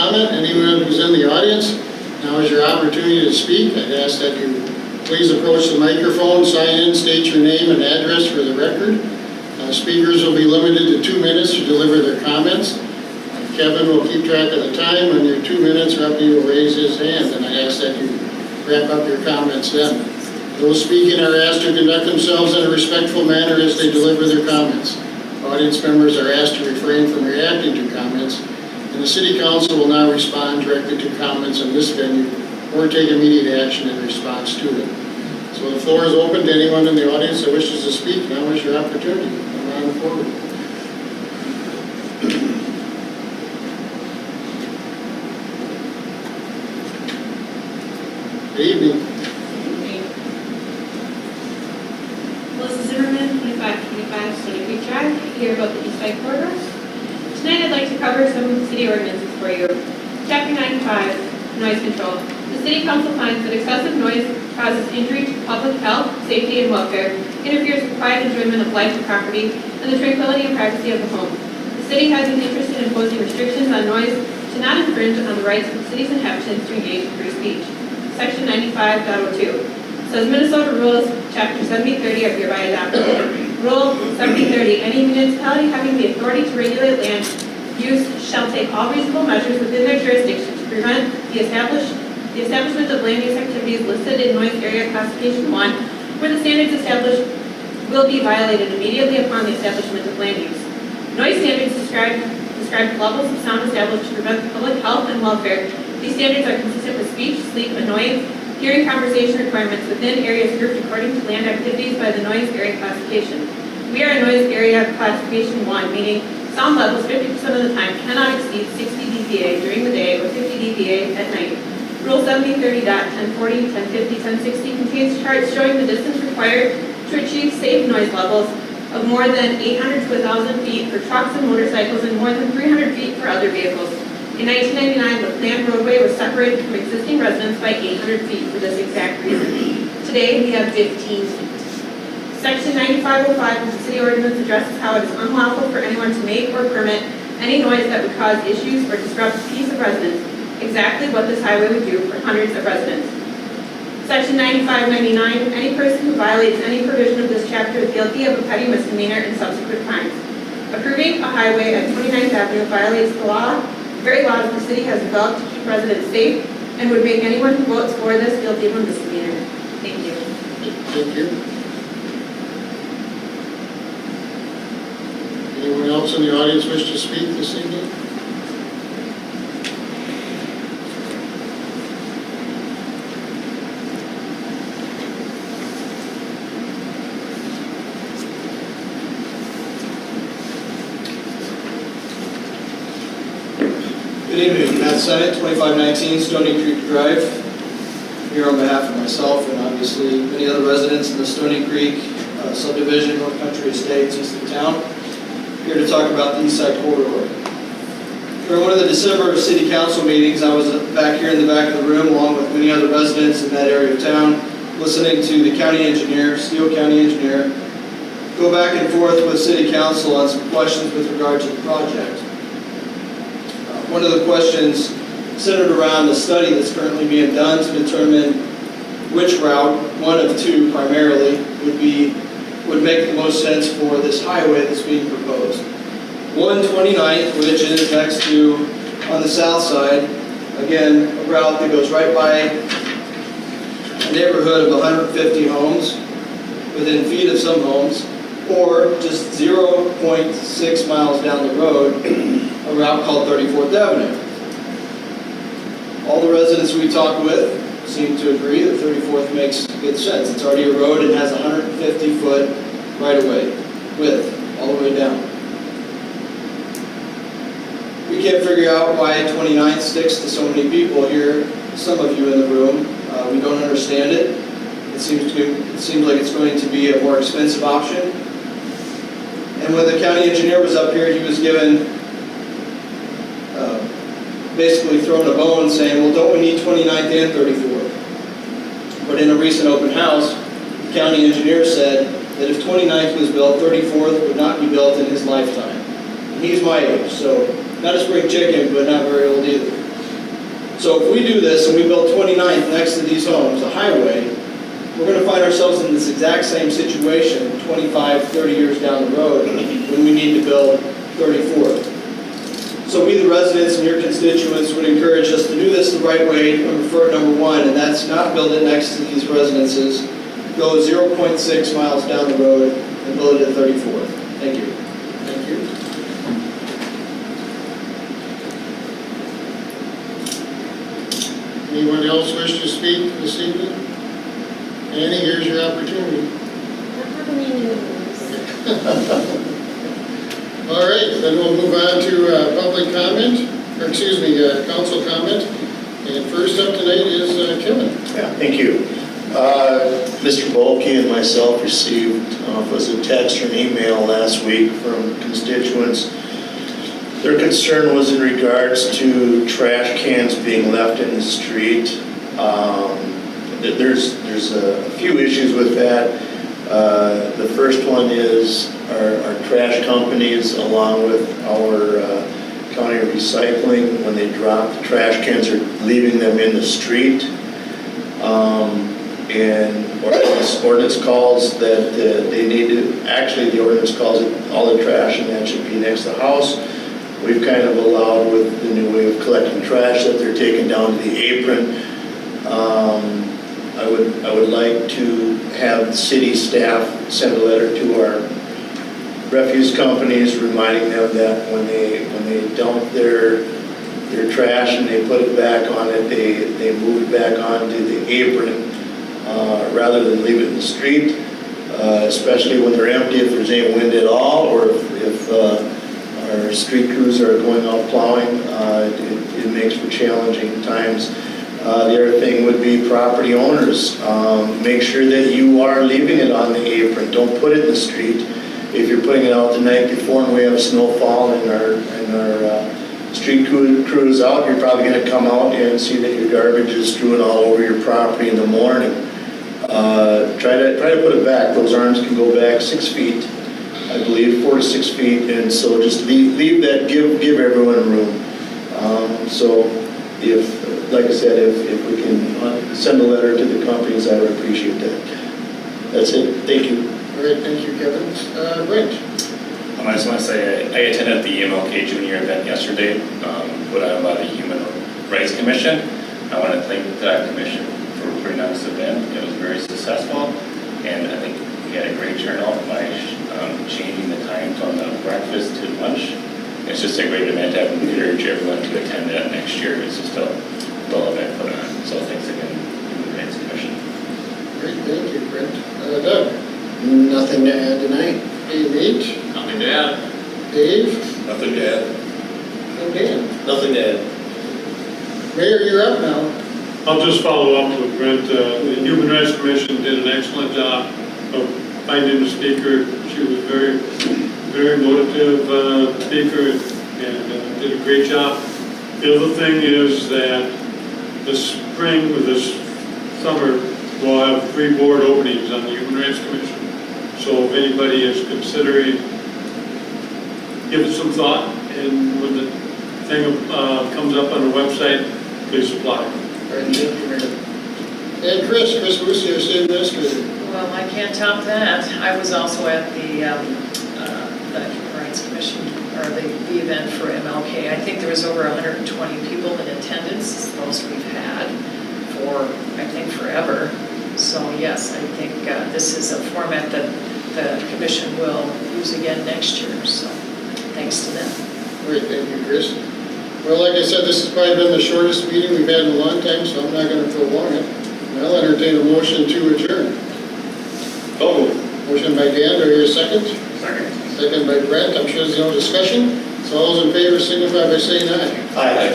comment. Anyone who's in the audience, now is your opportunity to speak. I'd ask that you please approach the microphone, sign in, state your name and address for the record. Speakers will be limited to 2 minutes to deliver their comments. Kevin will keep track of the time. When your 2 minutes are up, he will raise his hand, and I ask that you wrap up your comments then. Those speaking are asked to conduct themselves in a respectful manner as they deliver their comments. Audience members are asked to refrain from reacting to comments, and the City Council will not respond directly to comments in this venue or take immediate action in response to them. So the floor is open to anyone in the audience that wishes to speak. Now is your opportunity. Come on forward. Good evening. Melissa Zimmerman, 2525 Stony Creek Drive, here about the East Side corridors. Tonight I'd like to cover some of the city ordinances for you. Chapter 95, Noise Control. The City Council finds that excessive noise causes injury to public health, safety, and welfare, interferes with quiet enjoyment of life and property, and the tranquility and privacy of the home. The City has an interest in imposing restrictions on noise to not infringe on the rights of the city's inhabitants to engage in free speech. Section 95.02 says Minnesota rules Chapter 7030 are hereby adopted. Rule 7030, any municipality having the authority to regulate land use shall take all reasonable measures within their jurisdiction to prevent the establishment of land use activities listed in Noise Area Classification 1, where the standards established will be violated immediately upon the establishment of land use. Noise standards describe levels of sound established to prevent public health and welfare. These standards are consistent with speech, sleep, annoyance, hearing conversation requirements within areas grouped according to land activities by the Noise Area Classification. We are in Noise Area Classification 1, meaning sound levels 50% of the time cannot exceed 60 dBA during the day or 50 dBA at night. Rule 7030.1040, 1050, 1060 contains charts showing the distance required to achieve safe noise levels of more than 800 to 1,000 feet for trucks and motorcycles and more than 300 feet for other vehicles. In 1999, the planned roadway was separated from existing residents by 800 feet for this exact reason. Today, we have 15 feet. Section 9505 of the city ordinance addresses how it is unlawful for anyone to make or permit any noise that would cause issues or disrupt the peace of residents, exactly what this highway would do for hundreds of residents. Section 9599, any person who violates any provision of this chapter is guilty of a petty misdemeanor and subsequent crimes. Approving a highway at 29th Avenue violates the law, the very laws the city has developed to keep residents safe, and would make anyone who votes for this guilty of a misdemeanor. Thank you. Thank you. Anyone else in the audience wish to speak this evening? Good evening, Matt Sennett, 2519 Stony Creek Drive. Here on behalf of myself and obviously many other residents in the Stony Creek subdivision, North Country Estates, east of town. Here to talk about the East Side Corridor. During one of the December City Council meetings, I was back here in the back of the room along with many other residents in that area of town, listening to the county engineer, Steele County engineer, go back and forth with City Council on some questions with regard to the project. One of the questions centered around the study that's currently being done to determine which route, one of two primarily, would make the most sense for this highway that's being proposed. 129th, which is next to, on the south side, again, a route that goes right by a neighborhood of 150 homes, within feet of some homes, or just 0.6 miles down the road, a route called 34th Avenue. All the residents we talked with seem to agree that 34th makes good sense. It's already a road and has 150-foot right-of-way width all the way down. We can't figure out why 29th sticks to so many people here, some of you in the room. We don't understand it. It seems like it's going to be a more expensive option. And when the county engineer was up here, he was given basically thrown a bone saying, well, don't we need 29th and 34th? But in a recent open house, the county engineer said that if 29th was built, 34th would not be built in his lifetime. And he's my age, so not a spring chicken, but not very old either. So if we do this and we build 29th next to these homes, a highway, we're going to find ourselves in this exact same situation 25, 30 years down the road when we need to build 34th. So we, the residents and your constituents, would encourage us to do this the right way, for number one, and that's not build it next to these residences. Go 0.6 miles down the road and build it at 34th. Thank you. Thank you. Anyone else wish to speak this evening? Annie, here's your opportunity. All right, then we'll move on to public comment, or excuse me, council comment. And first up tonight is Kevin. Yeah, thank you. Mr. Bulkey and myself received, was a text or an email last week from constituents. Their concern was in regards to trash cans being left in the street. There's a few issues with that. The first one is our trash companies, along with our county recycling, when they drop the trash cans, are leaving them in the street. And ordinance calls that they need to, actually the ordinance calls it all the trash, and that should be next to the house. We've kind of allowed, with the new way of collecting trash, that they're taken down to the apron. I would like to have city staff send a letter to our refuse companies reminding them that when they dump their trash and they put it back on it, they move it back onto the apron rather than leave it in the street, especially when they're empty, if there's any wind at all, or if our street crews are going out plowing, it makes for challenging times. The other thing would be property owners. Make sure that you are leaving it on the apron. Don't put it in the street. If you're putting it out the night before and we have snowfall and our street crew is out, you're probably going to come out and see that your garbage is strewn all over your property in the morning. Try to put it back. Those arms can go back 6 feet, I believe, 4 to 6 feet, and so just leave that. Give everyone room. So if, like I said, if we can send a letter to the companies, I would appreciate that. That's it. Thank you. All right, thank you, Kevin. Brent. I just want to say I attended the MLK Junior event yesterday, put on by the Human Rights Commission. I want to thank that commission for putting on this event. It was very successful, and I think we had a great turnout by changing the times on the breakfast to lunch. It's just a great event. I would encourage everyone to attend that next year. It's just a well event put on. So thanks again, Human Rights Commission. Great, thank you, Brent. Doug. Nothing to add tonight. Hey, Nate. Nothing to add. Dave. Nothing to add. And Dan. Nothing to add. Mayor, you're up now. I'll just follow up with Brent. The Human Rights Commission did an excellent job of finding a speaker. She was very motivative speaker and did a great job. The other thing is that this spring or this summer, we'll have 3 board openings on the Human Rights Commission. So if anybody is considering, give it some thought, and when the thing comes up on the website, please apply. All right, thank you, Mayor. And Chris Boosie, our city administrator. Well, I can't top that. I was also at the Human Rights Commission, or the event for MLK. I think there was over 120 people in attendance. It's the most we've had for, I think, forever. So yes, I think this is a format that the commission will use again next year. So thanks to them. Great, thank you, Chris. Well, like I said, this has probably been the shortest meeting we've had in a long time, so I'm not going to prolong it. I'll entertain a motion to adjourn. Motion by Dan, do I hear a second? Second. Second by Brent. I'm sure there's no discussion. So all those in favor signify by saying aye. Aye.